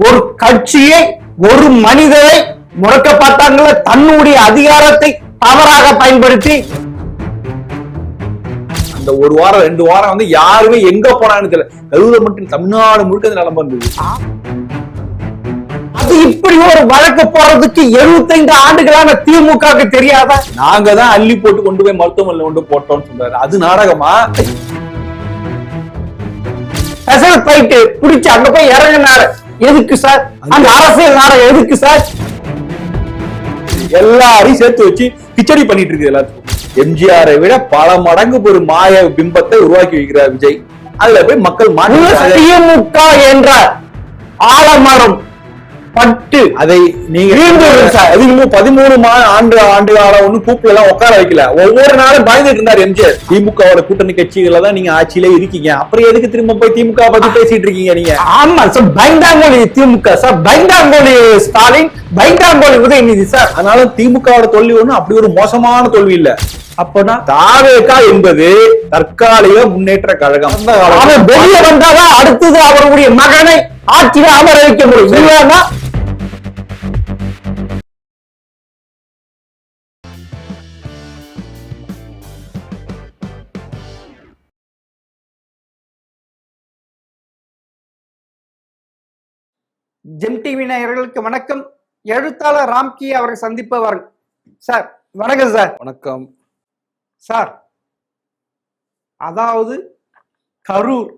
ஒரு கட்சியை ஒரு மனிதரை முடக்க பார்த்தாங்கள தன்னுடைய அதிகாரத்தை தவறாக பயன்படுத்தி அந்த ஒரு வாரம் 2 வாரம் வந்து யாருமே எங்க போனான்னு தெரியல. கரூர் மட்டும் தமிழ்நாடு முழுக்க நிலம இருந்தது. அது இப்படி ஒரு வழக்கு போறதுக்கு 75 ஆண்டுகளான திமுகவுக்கு தெரியாதா? நாங்க தான் அள்ளி போட்டு கொண்டு போய் மருத்துவமனையில கொண்டு போட்டோம்னு சொல்றாரு. அது நாடகமா? ஸ்பெஷல் ஃபிளைட் பிடிச்சு அங்க போய் இறங்கினாரு. எதுக்கு சார்? அந்த அரசியல் நாடகம் எதுக்கு சார்? எல்லாரையும் சேர்த்து வச்சு கிச்சடி பண்ணிட்டு இருக்கு எல்லாத்துக்கும். எம்ஜிஆரை விட பல மடங்கு ஒரு மாய பிம்பத்தை உருவாக்கி வைக்கிறார் விஜய். அதுல போய் மக்கள் திமுக என்ற ஆலமரம் பட்டு அதை நீங்க 13 ஆண்டு காலம் ஒண்ணு கூப்பிட்டு எல்லாம் உட்கார வைக்கல. ஒவ்வொரு நாளும் பயந்துட்டு இருந்தார் எம்ஜிஆர். திமுகவோட கூட்டணி கட்சிகள தான் நீங்க ஆட்சியிலே இருக்கீங்க, அப்புறம் எதுக்கு திரும்ப போய் திமுக பத்தி பேசிட்டு இருக்கீங்க நீங்க? ஆமா சார், பைந்தாங்கோலி திமுக சார், பைந்தாங்கோலி ஸ்டாலின், பைந்தாங்கோலி உதயநிதி சார். அதனால திமுகவோட தோல்வி ஒண்ணு அப்படி ஒரு மோசமான தோல்வி இல்ல. அப்பனா தாவேகா என்பது தற்காலிக முன்னேற்ற கழகம். அவன் வெளியே வந்தாதான் அடுத்தது அவருடைய மகனை ஆட்சியில அமர வைக்க முடியும். ஜெம் டிவி நேயர்களுக்கு வணக்கம். எழுத்தாளர் ராம்கி அவரை சந்திப்பவர் சார். வணக்கம் சார். வணக்கம் சார். அதாவது கரூர்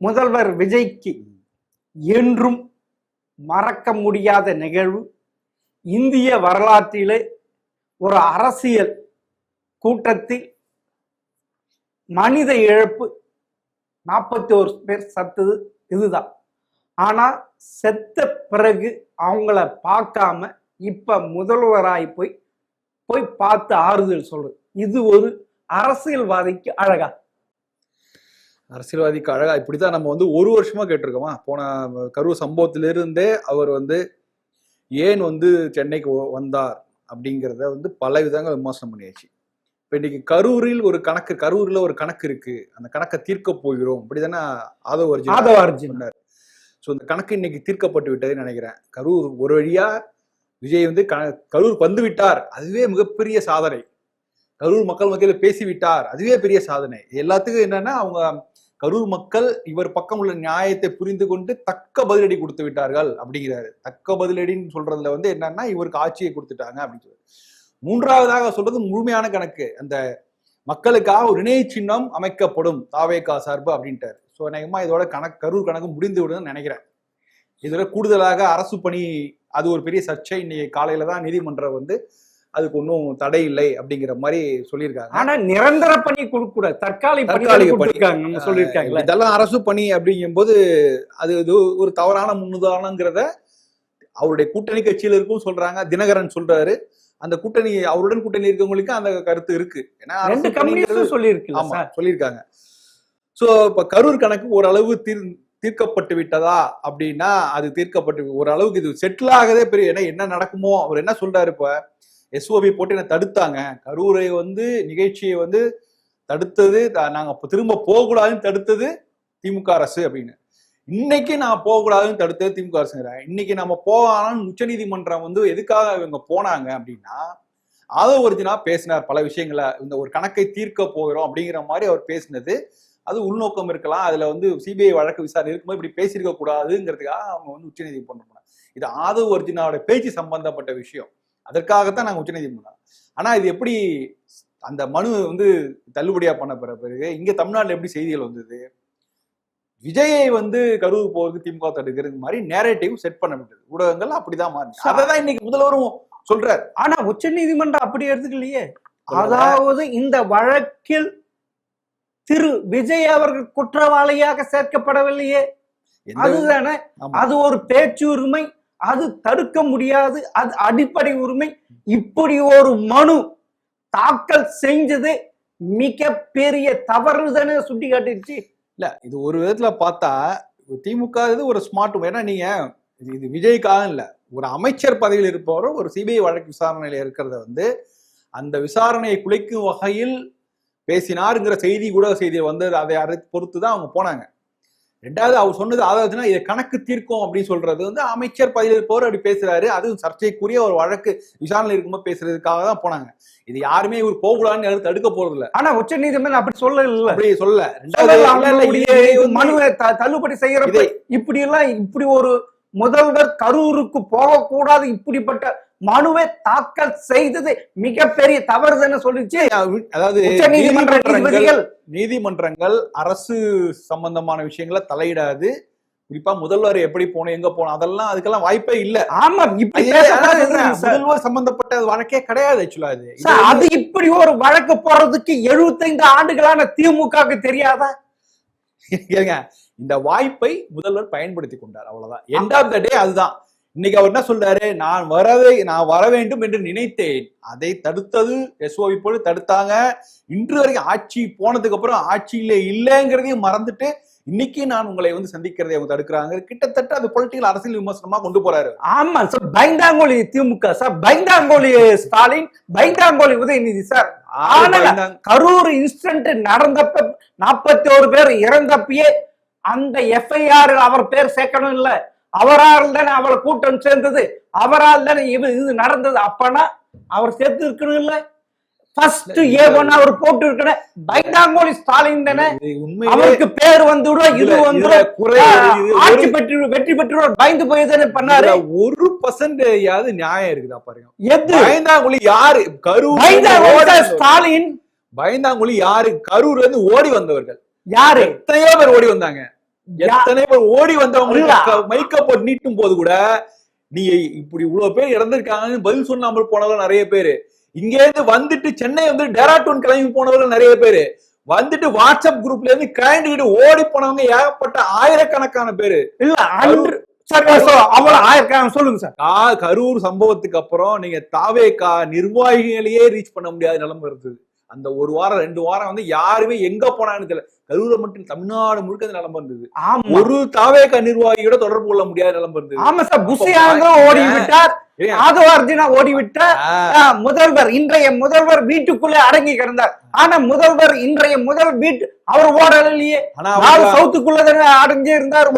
முதல்வர் விஜய்க்கு என்றும் மறக்க முடியாத நிகழ்வு. இந்திய வரலாற்றிலே ஒரு அரசியல் கூட்டத்தில் மனித இழப்பு 41 பேர் சத்தது இதுதான். ஆனா செத்த பிறகு அவங்கள பார்க்காம இப்ப முதல்வராய் போய் பார்த்து ஆறுதல் சொல்றது, இது ஒரு அரசியல்வாதிக்கு அழகா? அரசியல்வாதிக்கு அழகா இப்படிதான் நம்ம வந்து ஒரு வருஷமா கேட்டிருக்கோமா? போன கரூர் சம்பவத்திலிருந்தே அவர் வந்து ஏன் வந்து சென்னைக்கு வந்தார் அப்படிங்கிறத வந்து பல விதங்கள் விமர்சனம் பண்ணியாச்சு. இப்ப இன்னைக்கு கரூர்ல ஒரு கணக்கு இருக்கு, அந்த கணக்கை தீர்க்க போகிறோம் அப்படிதானே ஆதவ அர்ஜுன் சொன்னார். ஸோ இந்த கணக்கு இன்னைக்கு தீர்க்கப்பட்டு விட்டதுன்னு நினைக்கிறேன். கரூர் ஒரு வழியா விஜய் வந்து கரூர் வந்து விட்டார், அதுவே மிகப்பெரிய சாதனை. கரூர் மக்கள் மத்தியில் பேசிவிட்டார், அதுவே பெரிய சாதனை. எல்லாத்துக்கும் என்னன்னா அவங்க கரூர் மக்கள் இவர் பக்கம் உள்ள நியாயத்தை புரிந்து கொண்டு தக்க பதிலடி கொடுத்து விட்டார்கள் அப்படிங்கிறாரு. தக்க பதிலடின்னு சொல்றதுல வந்து என்னன்னா இவருக்கு ஆட்சியை கொடுத்துட்டாங்க அப்படின்னு சொல்லி. மூன்றாவதாக சொல்றது முழுமையான கணக்கு. அந்த மக்களுக்காக ஒரு நினைவு சின்னம் அமைக்கப்படும் தாவேகா சார்பு அப்படின்ட்டாரு. ஸோ அநேகமா இதோட கரூர் கணக்கு முடிந்து விடுன்னு நினைக்கிறேன். இதோட கூடுதலாக அரசு பணி அது ஒரு பெரிய சர்ச்சை. இன்னைக்கு காலையில தான் நீதிமன்றம் வந்து அதுக்கு ஒன்றும் தடை இல்லை அப்படிங்கிற மாதிரி சொல்லியிருக்காங்க. ஆனா நிரந்தர பணி கொடுக்க கூடாது, தற்காலிக பணி சொல்லியிருக்காங்க. இதெல்லாம் அரசு பணி அப்படிங்கும் போது அது ஒரு தவறான முன்னுதாரணங்கிறத அவருடைய கூட்டணி கட்சியில இருக்கும் சொல்றாங்க. தினகரன் சொல்றாரு. அந்த கூட்டணி அவருடன் கூட்டணி இருக்கவங்களுக்கு அந்த கருத்து இருக்கு. ஏன்னா சொல்லியிருக்காங்க. சோ இப்ப கரூர் கணக்கு ஓரளவு தீர்க்கப்பட்டு விட்டதா அப்படின்னா அது தீர்க்கப்பட்டு ஓரளவுக்கு இது செட்டில் ஆகதே பெரிய. ஏன்னா என்ன நடக்குமோ அவர் என்ன சொல்றாரு, இப்ப எஸ்ஓபி போட்டு என்ன தடுத்தாங்க, கரூரை வந்து நிகழ்ச்சியை வந்து தடுத்தது நாங்க திரும்ப போகக்கூடாதுன்னு தடுத்தது திமுக அரசு அப்படின்னு. இன்னைக்கு நான் போகக்கூடாதுன்னு தடுத்தது திமுக அரசுங்கிறேன். இன்னைக்கு நம்ம போகலாம்னு உச்ச நீதிமன்றம் வந்து எதுக்காக இவங்க போனாங்க அப்படின்னா ஆதவ அர்ஜுனா பேசினார் பல விஷயங்களை. இந்த ஒரு கணக்கை தீர்க்க போகிறோம் அப்படிங்கிற மாதிரி அவர் பேசினது அது உள்நோக்கம் இருக்கலாம். அதுல வந்து சிபிஐ வழக்கு விசாரணை இருக்கும்போது இப்படி பேசியிருக்க கூடாதுங்கிறதுக்காக அவங்க வந்து உச்ச நீதிமன்றம் போனாங்க. இது ஆதவ அர்ஜுனாவோட பேச்சு சம்பந்தப்பட்ட விஷயம். அதற்காகத்தான் நாங்க உச்ச நீதிமன்றம். ஆனா இது எப்படி அந்த மனு வந்து தள்ளுபடியா பண்ண பிறகு இங்க தமிழ்நாட்டுல எப்படி செய்திகள் வந்தது, விஜயை வந்து கரூர் போறதுக்கு திமுக தடுக்கிறது மாதிரி நேரேட்டிவ் செட் பண்ண விட்டது ஊடகங்கள். அப்படிதான் மாறி அதான் இன்னைக்கு முதல்வரும் சொல்றாரு. ஆனா உச்ச நீதிமன்றம் அப்படி எடுத்துக்கலையே. அதாவது இந்த வழக்கில் திரு விஜய் அவர்கள் குற்றவாளியாக சேர்க்கப்படவில்லையே. அதுதானே, அது ஒரு பேச்சு உரிமை, அது தடுக்க முடியாது, அது அடிப்படை உரிமை. இப்படி ஒரு மனு தாக்கல் செஞ்சது மிக பெரிய தவறு தானே சுட்டி காட்டிடுச்சு. இல்ல இது ஒரு விதத்துல பார்த்தா திமுக இது ஒரு ஸ்மார்ட். ஏன்னா நீங்க இது விஜய்க்காக இல்ல, ஒரு அமைச்சர் பதவியில் இருப்பவரோ ஒரு சிபிஐ வழக்கு விசாரணையில இருக்கிறத வந்து அந்த விசாரணையை குலைக்கும் வகையில் பேசினாருங்கிற செய்தி கூட செய்தி வந்து அதை பொறுத்துதான் அவங்க போனாங்க. ரெண்டாவது அவர் சொன்னது ஆதாரத்துனா இதை கணக்கு தீர்க்கும் அப்படின்னு சொல்றது வந்து அமைச்சர் பதிலிருப்பவர் அப்படி பேசுறாரு. அது சர்ச்சைக்குரிய ஒரு வழக்கு விசாரணை இருக்கும்போது பேசுறதுக்காக தான் போனாங்க. இது யாருமே இவர் போகக்கூடாதுன்னு தடுக்க போறது இல்ல. ஆனா உச்ச நீதிமன்றம் அப்படி சொல்லல, அப்படி சொல்ல. மனுவை தள்ளுபடி செய்யறது இப்படி எல்லாம் இப்படி ஒரு முதல்வர் கரூருக்கு போகக்கூடாது இப்படிப்பட்ட மனுவை தாக்கல் செய்தது மிகப்பெரிய தவறுன்னு சொல்லிச்சு. அதாவது நீதிமன்றங்கள் அரசு சம்பந்தமான விஷயங்களை தலையிடாது. குறிப்பா முதல்வர் எப்படி போனோம் எங்க போனோம் அதெல்லாம் அதுக்கெல்லாம் வாய்ப்பே இல்ல. ஆமா, முதல்வர் சம்பந்தப்பட்ட வழக்கே கிடையாது. ஆக்சுவலா அது இப்படி ஒரு வழக்கு போறதுக்கு 75 ஆண்டுகளான திமுகவுக்கு தெரியாதா? இந்த வாய்ப்பை முதல்வர் பயன்படுத்தி கொண்டார், அவ்வளவுதான். எண்ட் ஆஃப் த டே அதுதான். இன்னைக்கு அவர் என்ன சொல்றாரு, நான் வர வேண்டும் என்று நினைத்தேன், அதை தடுத்தது எஸ்ஓவி போல தடுத்தாங்க. இன்று வரைக்கும் ஆட்சி போனதுக்கு அப்புறம் ஆட்சியில இல்லைங்கிறதையும் மறந்துட்டு இன்னைக்கு நான் உங்களை வந்து சந்திக்கிறதை அவங்க தடுக்கிறாங்க. கிட்டத்தட்ட அது பொலிட்டிக்கல் அரசியல் விமர்சனமா கொண்டு போறாரு. ஆமா சார், பைந்தாங்கோலி திமுக சார், பைந்தாங்கோலி ஸ்டாலின், பைந்தாங்கோலி உதயநிதி சார். கரூர் இன்சிடென்ட் நடந்தப்ப 41 பேர் இறந்தப்பயே அந்த எஃப்ஐஆர் அவர் பேர் சேர்க்கணும் இல்ல, அவரால் தானே அவளை கூட்டம் சேர்ந்தது, அவரால் தானே இது நடந்தது. அப்பனா அவர் சேர்த்து இருக்கணும் இல்ல, ஃபர்ஸ்ட் ஏவன் அவர் போட்டு இருக்கணும். பைந்தாங்கோலி ஸ்டாலின் தானே, அவருக்கு பேர் வந்துடும், இது வந்து ஆட்சி பெற்று வெற்றி பெற்று பயந்து போய் தானே பண்ணாரு. 1% நியாயம் இருக்குதா பாருங்க. எது பைந்தாங்கோலி யாரு? கரூர் ஸ்டாலின். பைந்தாங்கோலி யாரு? கரூர்ல இருந்து ஓடி வந்தவர்கள் யாரு? எத்தனையோ பேர் ஓடி வந்தாங்க. எத்தனை பேர் ஓடி வந்தவங்களுக்கு மைக்க போட்டு நீட்டும் போது கூட நீங்க இப்படி இவ்வளவு பேர் இறந்திருக்காங்கன்னு பதில் சொல்லாமல் போனவர்கள் நிறைய பேரு. இங்க இருந்து வந்துட்டு சென்னை வந்து டேராடூன் கிளம்பி போனவர்கள் நிறைய பேரு. வந்துட்டு வாட்ஸ்அப் குரூப்ல இருந்து கலந்துக்கிட்டு ஓடி போனவங்க ஏகப்பட்ட ஆயிரக்கணக்கான பேரு. இல்ல சொல்லுங்க சார். கரூர் சம்பவத்துக்கு அப்புறம் நீங்க தாவேகா நிர்வாகிகளையே ரீச் பண்ண முடியாத நிலைமை இருந்தது. அந்த 1 வாரம் 2 வாரம் வந்து யாருமே எங்க போனான்னு தெரியல. கரூரை மட்டும் தமிழ்நாடு முழுக்க நிலம்பு இருந்தது. ஒரு தாவேகா நிர்வாகியோட தொடர்பு கொள்ள முடியாத நிலம்பு இருந்தது. ஆமா சார், புஷியாக ஓடி விட்டார், ஆதவார்ஜுனா ஓடிவிட்டார். முதல்வர், இன்றைய முதல்வர் வீட்டுக்குள்ளே அடங்கி கிடந்தார். ஆனா முதல்வர் இன்றைய வீட்டு அவர் ஓடலையே, சவுத்துக்குள்ள அடைஞ்சே இருந்தார்.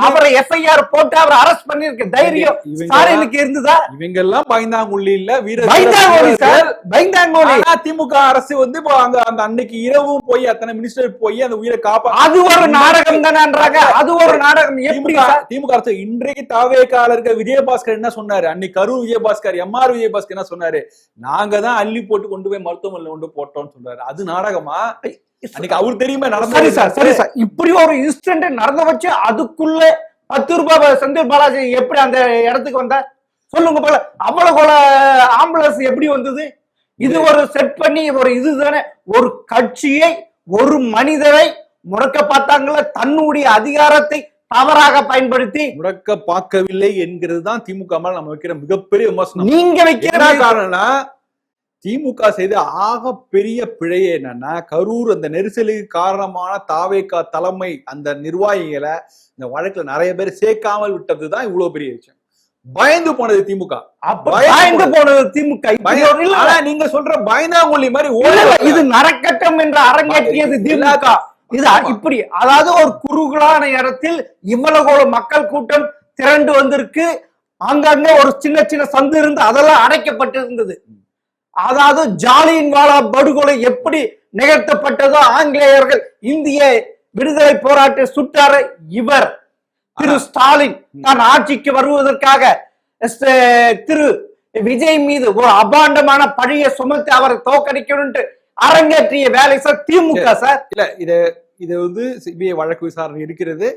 அவரை எஃப்ஐஆர் போட்டு அவர் அரெஸ்ட் பண்ணிருக்க தைரியம் ஸ்டாலினுக்கு இருந்ததா? இவங்க எல்லாம் பயந்தாங்குள்ளி இல்ல, பயந்தாங்கோலி. திமுக அரசு வந்து அந்த அன்னைக்கு இரவும் போய் அத்தனை மினிஸ்டர் போய் அந்த உயிரை அது ஒரு நாடகம் தானேன்றாங்க. அது ஒரு நாடகம். திமுக அரசு இன்றைக்கு தாவேகால இருக்க விஜயபாஸ்கர் என்ன சொன்னாரு? அன்னைக்கு கரூர் விஜயபாஸ்கர், எம்ஆர் விஜயபாஸ்கர் என்ன சொன்னாரு? நாங்க தான் அள்ளி போட்டு கொண்டு போய் மருத்துவமனையில கொண்டு போட்டோம்னு சொல்றாரு. அது நாடகமா? அன்னைக்கு அவரு தெரியுமா நடந்தது? சரி சார், இப்படி ஒரு இன்சிடென்ட் நடந்த வச்சு அதுக்குள்ள 10 ரூபாய் செந்தில் பாலாஜி எப்படி அந்த இடத்துக்கு வந்தா சொல்லுங்க போல. அவ்வளவு ஆம்புலன்ஸ் எப்படி வந்தது? இது ஒரு செட் பண்ணி ஒரு இதுதானே. ஒரு கட்சியை, ஒரு மனிதரை முடக்க பார்த்தாங்கள, தன்னுடைய அதிகாரத்தை தவறாக பயன்படுத்தி முடக்க பார்க்கவில்லை என்கிறது தான் திமுக மேல நம்ம வைக்கிற மிகப்பெரிய விமர்சனம். நீங்க வைக்கிற காரணம்னா திமுக செய்த ஆக பெரிய பிழையே என்னன்னா, கரூர் அந்த நெரிசலுக்கு காரணமான தாவேகா தலைமை அந்த நிர்வாகிகளை இந்த வழக்குல நிறைய பேர் சேர்க்காமல் விட்டதுதான் இவ்வளவு பெரிய விஷயம். பயந்து போனது திமுக. பயந்து போனது திமுக. நீங்க சொல்ற பயந்தாங்கொல்லி மாதிரி இது நரக்கட்டம் என்று அரங்கேற்றியது திமுக. இது இப்படி, அதாவது ஒரு குறுகலான இடத்தில் இவ்வளவு மக்கள் கூட்டம் திரண்டு வந்திருக்கு. அங்கங்க ஒரு சின்ன சின்ன சந்து இருந்து அதெல்லாம் அடைக்கப்பட்டிருந்தது. அதாவது ஜாலியன் வாலா படுகொலை எப்படி நிகழ்த்தப்பட்டதோ, ஆங்கிலேயர்கள் இந்திய விடுதலை போராட்ட சுட்டார இவர் திரு ஸ்டாலின் தான் ஆட்சிக்கு வருவதற்காக திரு விஜய் மீது ஒரு அபாண்டமான பழியை சுமத்தி அவரை தோற்கடிக்கணும் அரங்கேற்றிய வேலை சார் திமுக சார். இல்ல இது வந்து சிபிஐ வழக்கு விசாரணை இருக்கிறது.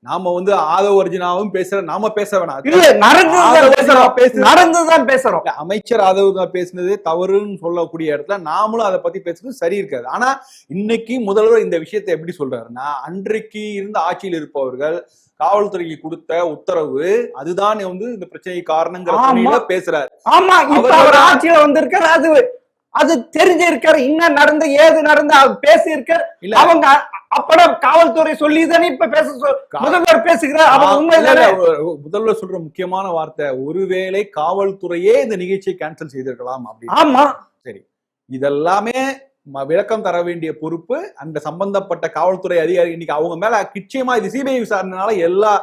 நாம வந்து ஆதவ அர்ஜுனாவும் நாம பேச வேணாம். நடந்துதான் பேசுறோம். அமைச்சர் ஆதவ பேசினது தவறுன்னு சொல்லக்கூடிய இடத்துல நாமளும் அதை பத்தி பேசுறது சரி இருக்காது. ஆனா இன்னைக்கு முதல்வர் இந்த விஷயத்தை எப்படி சொல்றாருன்னா, அன்றைக்கு இருந்த ஆட்சியில் இருப்பவர்கள் காவல்துறைக்கு கொடுத்த உத்தரவு அதுதான் வந்து இந்த பிரச்சனைக்கு காரணங்கிற பேசுறாரு. ஆமா, இப்ப அவர் ஆட்சியில வந்திருக்காரு, அது தெரிஞ்சிருக்காரு. இன்னும் நடந்து ஏது நடந்து பேசி இருக்காரு. அவங்க அப்படம் காவல்துறை சொல்லிதானே இப்ப முதல்வர் பேசுகிறார். முதல்வர் சொல்ற முக்கியமான வார்த்தை, ஒருவேளை காவல்துறையே இந்த நிகழ்ச்சியை கேன்சல் செய்திருக்கலாம் அப்படின்னு. ஆமா, சரி, இதெல்லாமே விளக்கம் தர வேண்டிய பொறுப்பு அந்த சம்பந்தப்பட்ட காவல்துறை அதிகாரி. இன்னைக்கு அவங்க மேல நிச்சயமா இது சிபிஐ விசாரணைனால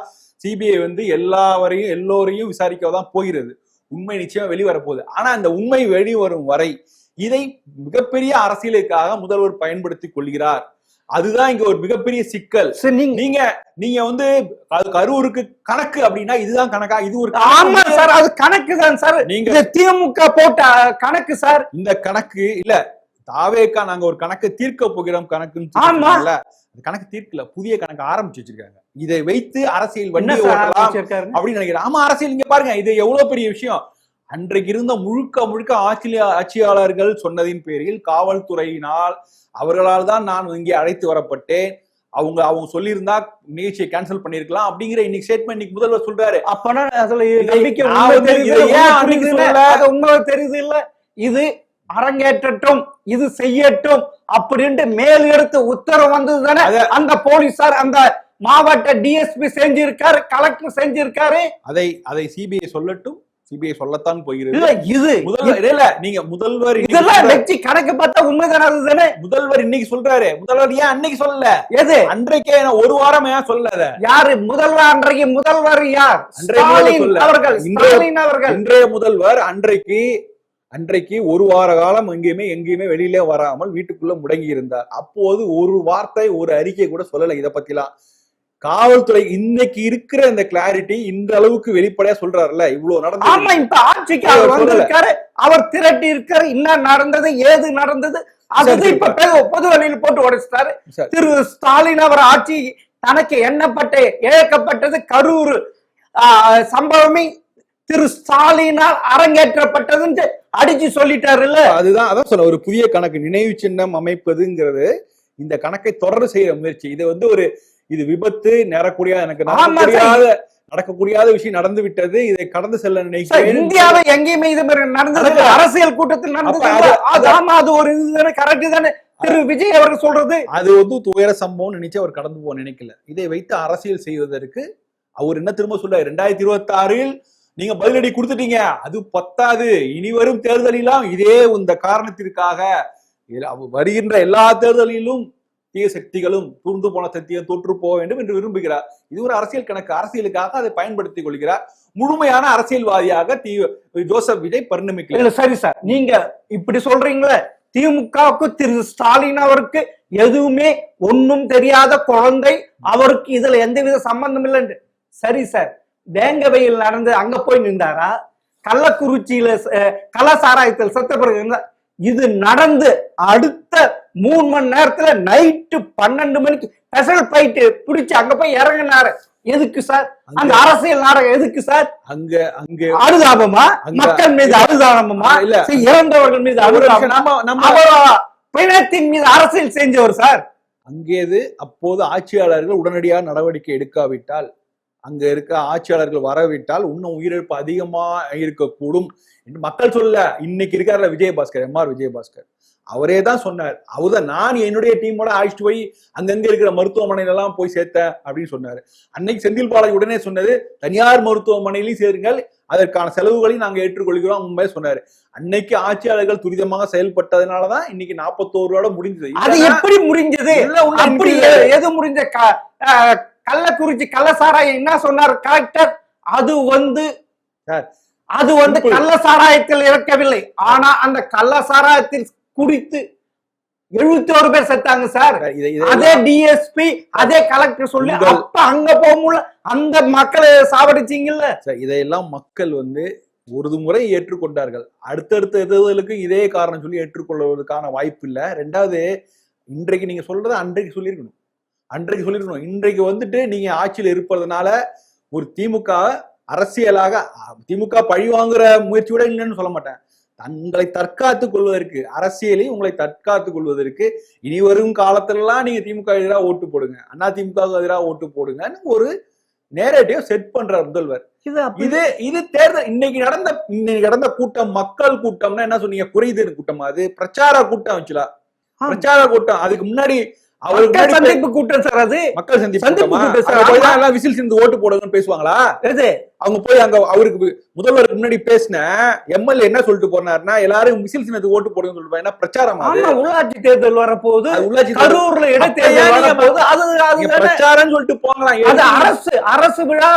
சிபிஐ வந்து எல்லோரையும் விசாரிக்கதான் போகிறது. உண்மை நிச்சயமா வெளிவரப்போகுது. ஆனா அந்த உண்மை வெளிவரும் வரை இதை மிகப்பெரிய அரசியலுக்காக முதல்வர் பயன்படுத்திக் கொள்கிறார். அதுதான் இங்க ஒரு மிகப்பெரிய சிக்கல். நீங்க வந்து கரூருக்கு கணக்கு அப்படின்னா இதுதான் கணக்கா? இது ஒரு ஆமா சார், அது கணக்கு தான் சார். நீங்க திமுக போட்ட கணக்கு சார். இந்த கணக்கு இல்ல, தாவேக்கா நாங்க ஒரு கணக்கு தீர்க்க போகிறோம் கணக்குன்னு கணக்கு தீர்க்கல, புதிய கணக்கு ஆரம்பிச்சு வச்சிருக்காங்க. இதை வைத்து அரசியல் வண்டி ஓட்டலாம் அப்படின்னு நினைக்கிறேன். ஆமா, அரசியல் இங்க பாருங்க, இது எவ்வளவு பெரிய விஷயம். அன்றைக்கு இருந்த முழுக்க ஆட்சியாளர்கள் சொன்னதின் பேரில் காவல்துறையினால் அவர்களால் தான் நான் இங்கே அழைத்து வரப்பட்டேன். அவங்க சொல்லியிருந்தா நிகழ்ச்சியை கேன்சல் பண்ணிருக்கலாம் அப்படிங்கிற இன்னைக்கு ஸ்டேட்மெண்ட் இன்னைக்கு முதல்வர் சொல்றாரு. அப்பனா அதுல உண்மை தெரியுது இல்ல, இது அரங்கேற்றட்டும், இது செய்யட்டும் அப்படின்ட்டு மேல் எடுத்து உத்தரவு வந்தது தானே. அந்த போலீசார் அந்த மாவட்ட டிஎஸ்பி செஞ்சிருக்காரு, கலெக்டர் செஞ்சிருக்காரு. அதை சிபிஐ சொல்லட்டும், சிபிஐ சொல்லத்தான் போகிறது. நீங்க முதல்வர் இதெல்லாம் வச்சு கணக்கு பார்த்தா உண்மைதானே. முதல்வர் இன்னைக்கு சொல்றாரு. முதல்வர் ஏன் அன்னைக்கு சொல்லல? எது அன்றைக்கே ஒரு வாரம் ஏன் சொல்லல? யாரு முதல்வர்? அன்றைக்கு முதல்வர் யார்? அவர்கள். இன்றைய முதல்வர் அன்றைக்கு ஒரு வார காலம் எங்கேயுமே வெளியிலே வராமல் வீட்டுக்குள்ள முடங்கி இருந்தார். அப்போது ஒரு வார்த்தை, ஒரு அறிக்கை கூட சொல்லல இதை பத்திலாம். காவல்துறை இன்னைக்கு இருக்கிற இந்த கிளாரிட்டி இந்த அளவுக்கு வெளிப்படையா சொல்றாருல்ல, இவ்வளவு நடந்தது. ஆமா, இப்ப ஆட்சிக்கு அவர் வந்திருக்காரு, அவர் திரட்டி இருக்காரு, என்ன நடந்தது, ஏது நடந்தது, அது இப்ப பொது வழியில் போட்டு உடைச்சிட்டாரு. திரு ஸ்டாலின் அவர் ஆட்சி தனக்கு இழக்கப்பட்டது கரூர் சம்பவமே திரு ஸ்டாலினால் அரங்கேற்றப்பட்டதுன்னு அடிச்சு சொல்லிட்டாரு இல்ல. அதான் சொல்ல, ஒரு புதிய கணக்கு நினைவு சின்னம் அமைப்பதுங்கிறது இந்த கணக்கை தொடர்ந்து செய்யற முயற்சி. இது வந்து இது விபத்து நடக்கக்கூடிய விஷயம் நடந்து விட்டது. இதை கடந்து செல்ல நினைக்கிறேன். இந்தியாவை எங்கேயுமே இது மாதிரி நடந்தது, அரசியல் கூட்டத்தில் நடந்தது. அது ஒரு இதுதானே, கரெக்ட் தானே திரு விஜய் அவர்கள் சொல்றது. அது வந்து துயர சம்பவம் நினைச்சு அவர் கடந்து போக நினைக்கல. இதை வைத்து அரசியல் செய்வதற்கு அவர் என்ன திரும்ப சொல்றாரு, 2026 நீங்க பதிலடி கொடுத்துட்டீங்க, அது பத்தாது, இனி வரும் தேர்தலிலும் இதே இந்த காரணத்திற்காக வருகின்ற எல்லா தேர்தலிலும் தீய சக்திகளும் தூர்ந்து போன சக்தியும் தோற்று போக வேண்டும் என்று விரும்புகிறார். இது ஒரு அரசியல் கணக்கு. அரசியலுக்காக அதை பயன்படுத்திக் கொள்கிறார். முழுமையான அரசியல்வாதியாக ஜோசப் விஜய் பரிணமிக்கல. சரி சார், நீங்க இப்படி சொல்றீங்களே, திமுகவுக்கு திரு ஸ்டாலின் அவருக்கு எதுவுமே ஒன்னும் தெரியாத குழந்தை, அவருக்கு இதுல எந்தவித சம்பந்தம் இல்லைன்னு. சரி சார், வேங்கவையில் நடந்து அங்க போய் நின்றாரா? கள்ளக்குறிச்சியில கள்ளசாராயத்தில் செத்த பிறகு இருந்தா? இது நடந்து அடுத்த 3 மணி நேரத்துல நைட்டு 12 மணிக்கு ஸ்பெஷல் ஃபிளைட் பிடிச்சு அங்க போய் இறங்கினாரு. எதுக்கு சார் அந்த அரசியல் நாடகம்? எதுக்கு சார்? அங்க அனுதாபமா? மக்கள் மீது அனுதாபமா? இல்ல இறந்தவர்கள் மீது அனுதாபமா? பிணத்தின் மீது அரசியல் செஞ்சவர் சார். அங்கேது அப்போது ஆட்சியாளர்கள் உடனடியாக நடவடிக்கை எடுக்காவிட்டால், அங்க இருக்க ஆட்சியாளர்கள் வரவிட்டால் இன்னும் உயிரிழப்பு அதிகமா இருக்கக்கூடும் என்று மக்கள் சொல்ல. இன்னைக்கு இருக்காருல விஜயபாஸ்கர், எம்ஆர் விஜயபாஸ்கர், அவரே தான் சொன்னார். அவர்தான் நான் என்னுடைய டீமோட அழைச்சிட்டு போய் அங்கங்க இருக்கிற மருத்துவமனையில எல்லாம் போய் சேர்த்தேன் அப்படின்னு சொன்னாரு. அன்னைக்கு செந்தில் பாலாஜி உடனே சொன்னது, தனியார் மருத்துவமனையிலையும் சேருங்கள், அதற்கான செலவுகளையும் நாங்க ஏற்றுக்கொள்கிறோம் உண்மையை சொன்னாரு. அன்னைக்கு ஆட்சியாளர்கள் துரிதமாக செயல்பட்டதுனாலதான் இன்னைக்கு 41 முடிஞ்சது. அது எப்படி முடிஞ்சது? அப்படி எது முடிஞ்ச? கள்ளக்குறிச்சி கள்ளசாராயம் என்ன சொன்னார் கலெக்டர்? அது வந்து கள்ளசாராயத்தில் இறக்கவில்லை, ஆனா அந்த கள்ளசாராயத்தில் குடித்து 71 பேர் செத்தாங்க சார். அதே டிஎஸ்பி அதே கலெக்டர் சொல்லி அப்ப அங்க போக அந்த மக்களை சாவடிச்சீங்கல்ல. இதையெல்லாம் மக்கள் வந்து ஒரு முறை ஏற்றுக்கொண்டார்கள். அடுத்தடுத்த தேர்தலுக்கு இதே காரணம் சொல்லி ஏற்றுக்கொள்வதற்கான வாய்ப்பு இல்ல. ரெண்டாவது, இன்றைக்கு நீங்க சொல்றத அன்றைக்கு சொல்லியிருக்கணும். இன்றைக்கு வந்துட்டு நீங்க ஆட்சியில் இருப்பதனால ஒரு திமுக அரசியலாக திமுக பழி வாங்குற முயற்சியோட இல்லைன்னு சொல்ல மாட்டேன், தங்களை தற்காத்துக் கொள்வதற்கு, அரசியலையும் உங்களை தற்காத்துக் கொள்வதற்கு இனி வரும் காலத்திலலாம் நீங்க திமுக எதிராக ஓட்டு போடுங்க, அண்ணா திமுக எதிராக ஓட்டு போடுங்கன்னு ஒரு நேரடிவா செட் பண்றார் முதல்வர். இது தேர்தல். இன்னைக்கு நடந்த கூட்டம் மக்கள் கூட்டம்னா என்ன சொன்னீங்க? குறைதீர் கூட்டம், அது பிரச்சார கூட்டம் வச்சுலா, பிரச்சார கூட்டம். அதுக்கு முன்னாடி அவருக்கு சந்திப்பு கூட்டம் சார், அது மக்கள் சந்திப்பு சந்திப்பு கூட்டம் சார். போய் தான் எல்லாம் விசில் சிந்து ஓட்டு போடுங்கன்னு பேசுவாங்களா? எது அவங்க போய் அங்க அவருக்கு முதல்வருக்கு முன்னாடி பேசின எம்எல்ஏ என்ன சொல்லிட்டு போனாருன்னா, எல்லாரும் விசில் சின்னத்துக்கு ஓட்டு போடுங்கன்னு சொல்லிட்டு என்ன பிரச்சாரம்? உள்ளாட்சி தேர்தல் வரப்போகுது, உள்ளாட்சி கரூர்ல இடைத்தேர்தல் வரப்போகுது, அது பிரச்சாரம் சொல்லிட்டு போங்கலாம். அது அரசு விழா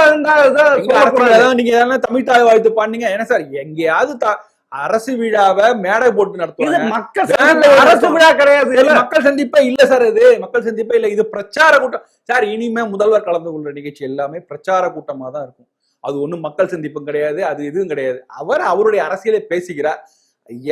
நீங்க எதனா தமிழ் தாய் வாழ்த்து பண்ணீங்க என்ன சார்? எங்கேயாவது அரசு விழாவை மேடை போட்டு நடத்துவாங்க. அரசு விழா கிடையாது, மக்கள் சந்திப்பே இல்ல சார். இது மக்கள் சந்திப்பே இல்ல, இது பிரச்சார கூட்டம் சார். இனிமே முதல்வர் கலந்து கொள்ற நிகழ்ச்சி எல்லாமே பிரச்சார கூட்டமா தான் இருக்கும். அது ஒண்ணும் மக்கள் சந்திப்பும் கிடையாது, அது எதுவும் கிடையாது. அவருடைய அரசியலை பேசுகிறார்.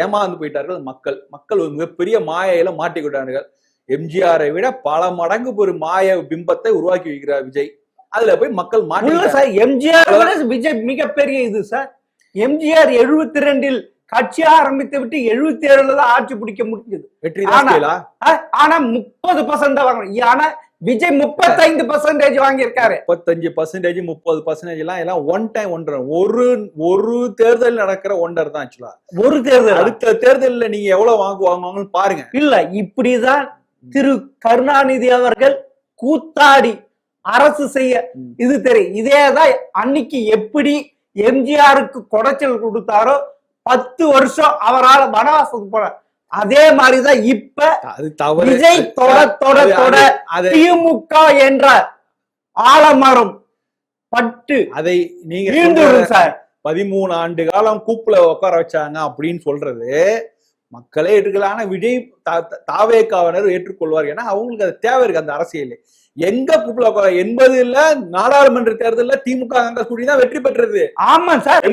ஏமாந்து போயிட்டார்கள் மக்கள். மக்கள் ஒரு மிகப்பெரிய மாயையில மாட்டிக்கிட்டார்கள். எம்ஜிஆரை விட பல மடங்கு ஒரு மாய பிம்பத்தை உருவாக்கி வைக்கிறார் விஜய். அதுல போய் மக்கள் மாட்டி. எம்ஜிஆர் விஜய் மிகப்பெரிய இது சார். எம்ஜிஆர் 72 கட்சி ஆரம்பித்து விட்டு 77 தான் ஆட்சி பிடிக்க முடிஞ்சது. ஆனா 30% வாங்கணும். ஆனா விஜய் 35% வாங்கியிருக்காரு. 35%, 30% எல்லாம் ஒன் டைம் ஒன்றர். ஒரு தேர்தல் நடக்கிற ஒன்றர் தான் ஆக்சுவலா. ஒரு தேர்தல். அடுத்த தேர்தலில் நீங்க எவ்வளவு வாங்குவாங்கன்னு பாருங்க. இல்ல, இப்படிதான் திரு கருணாநிதி அவர்கள் கூத்தாடி அரசு செய்ய இது தெரியும். இதேதான் அன்னைக்கு எப்படி எம்ஜிஆருக்கு குடைச்சல் கொடுத்தாரோ 10 வருஷம் அவரால் வனவாசத்துக்கு போற, அதே மாதிரிதான் இப்ப விஜய் தொட திமுக என்ற ஆலமரம் பட்டு அதை நீங்க சார் 13 ஆண்டு காலம் கூப்புல உட்கார வச்சாங்க அப்படின்னு சொல்றது மக்களே ஏற்றுக்கலாம். ஆனா விஜய் தாவேக்காவினர் ஏற்றுக்கொள்வார். ஏன்னா அவங்களுக்கு அது தேவை இருக்கு. அந்த அரசியல் எங்க கூப்பிட 80ல நாடாளுமன்ற தேர்தலில் திமுக காங்கிரஸ் கூட்டணி தான் வெற்றி பெற்றது. ஆமா சார்,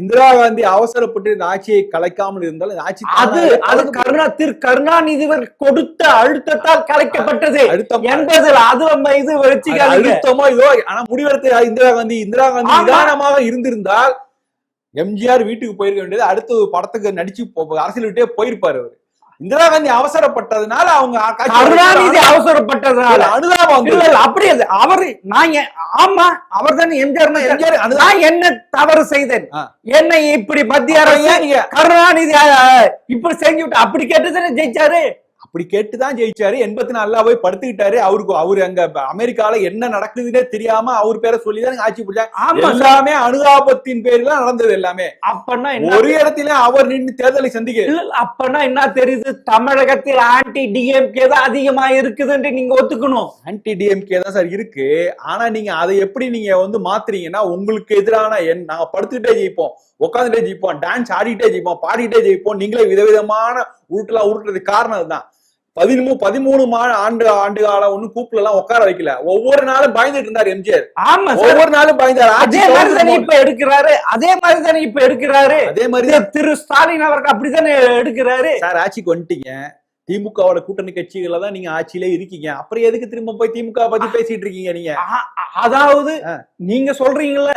இந்திரா காந்தி அவசரப்பட்டு இந்த ஆட்சியை கலைக்காமல் இருந்தாலும் ஆட்சி திரு கருணாநிதி கொடுத்த அழுத்தத்தால் கலைக்கப்பட்டது. 80ல அது இது வச்சு அழுத்தமோ இதோ. ஆனா முடிவெடுத்த இந்திரா காந்தி நிதானமாக இருந்திருந்தால் எம்ஜிஆர் வீட்டுக்கு போயிருக்க வேண்டியது. அடுத்த படத்துக்கு நடிச்சு அரசியல் விட்டே போயிருப்பாரு அவரு. இந்திரா காந்தி அவசரப்பட்டதுனால அவங்க கருணாநிதி அவசரப்பட்டதுனால அனுதாபம் அப்படி அவரு ஆமா அவர் தானே எம்ஜிஆர். நான் என்ன தவறு செய்தேன், என்னை இப்படி மத்திய அரசு கருணாநிதி இப்படி செஞ்சு விட்டு அப்படி கேட்டுதானே ஜெயிச்சாரு. அப்படி கேட்டுதான் ஜெயிச்சாரு. 84 போய் படுத்துக்கிட்டாரு. அவரு அங்க அமெரிக்கால என்ன நடக்குதுன்னே தெரியாம அவர் பேரை சொல்லிதான் ஆட்சி பிடிச்சாங்க. எல்லாமே அனுதாபத்தின் பேர்ல நடந்தது எல்லாமே. அப்பன்னா ஒரு இடத்துல அவர் நின்று தேர்தலை சந்திக்க. அப்பன்னா என்ன தெரியுது, தமிழகத்தில் ஆன்டி டிஎம்கே தான் அதிகமா இருக்குதுன்னு நீங்க ஒத்துக்கணும். ஆன்டி டிஎம்கே தான் சார் இருக்கு. ஆனா நீங்க அதை எப்படி நீங்க மாத்துறீங்கன்னா, உங்களுக்கு எதிரான நாங்க படுத்துக்கிட்டே ஜெயிப்போம், உட்காந்துட்டே ஜெயிப்போம், டான்ஸ் ஆடிட்டே ஜெயிப்போம், பாடிட்டே ஜெயிப்போம், நீங்களே விதவிதமான உருட்டுறதுக்கு காரணம் தான். 13 ஆண்டு காலம் ஒண்ணு கூப்புல எல்லாம் உட்கார வைக்கல. ஒவ்வொரு நாளும் பயந்துட்டு இருந்தாரு எம்ஜிஆர். ஆமா, ஒவ்வொரு நாளும் பயந்தாரு. அதே மாதிரி தானே இப்ப எடுக்கிறாரு. அதே மாதிரி திரு ஸ்டாலின் அவருக்கு அப்படித்தானே எடுக்கிறாரு. சார் ஆட்சிக்கு வந்துட்டீங்க, திமுகவோட கூட்டணி கட்சிகள தான் நீங்க ஆட்சியிலே இருக்கீங்க. அப்புறம் எதுக்கு திரும்ப போய் திமுக பத்தி பேசிட்டு இருக்கீங்க நீங்க? அதாவது நீங்க சொல்றீங்கல்ல,